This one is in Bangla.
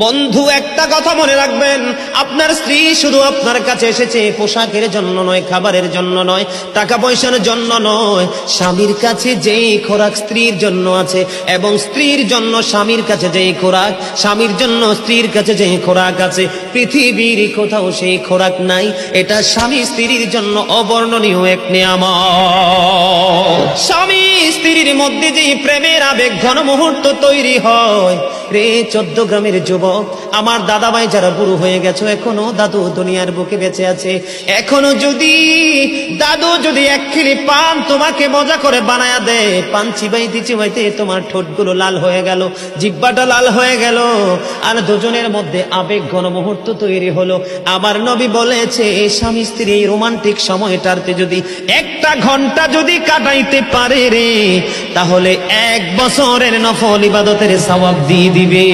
বন্ধু, একটা কথা মনে রাখবেন, আপনার স্ত্রী শুধু আপনার কাছে এসেছে পোশাকের জন্য নয়, খাবারের জন্য নয়, টাকা পয়সার জন্য নয়। স্বামীর কাছে যেই খোরাক স্ত্রীর জন্য আছে, এবং স্ত্রীর জন্য স্বামীর কাছে যেই খোরাক, স্বামীর জন্য স্ত্রীর কাছে যেই খোরাক আছে, পৃথিবীর কোথাও সেই খোরাক নাই। এটা স্বামী স্ত্রীর জন্য অবর্ণনীয় এক নিয়ামত। স্বামী স্ত্রীর মধ্যে যে প্রেমের আবেগ ঘন মুহূর্ত তৈরি হয় রে 14 গ্রামের যুবক, আমার দাদা ভাই যারা বুড়ো হয়ে গেছো, এখনো দাদু দুনিয়ার বুকে বেঁচে আছে, এখনো যদি দাদু যদি এক খিলি পান তোমাকে মজা করে বানায়া দেয়, পান চিবাইতে চিবাইতে তোমার ঠোঁটগুলো লাল হয়ে গেল, জিহ্বাটা লাল হয়ে গেল, আর দুজনের মধ্যে আবেগ ঘন মুহূর্ত তৈরি হলো। আমার নবী বলেছে, স্বামী স্ত্রী এই রোমান্টিক সময়টাতে যদি 1 ঘন্টা যদি কাটাইতে পারে রে, তাহলে 1 বছরের নফল ইবাদতের সওয়াব দিয়ে দিবে।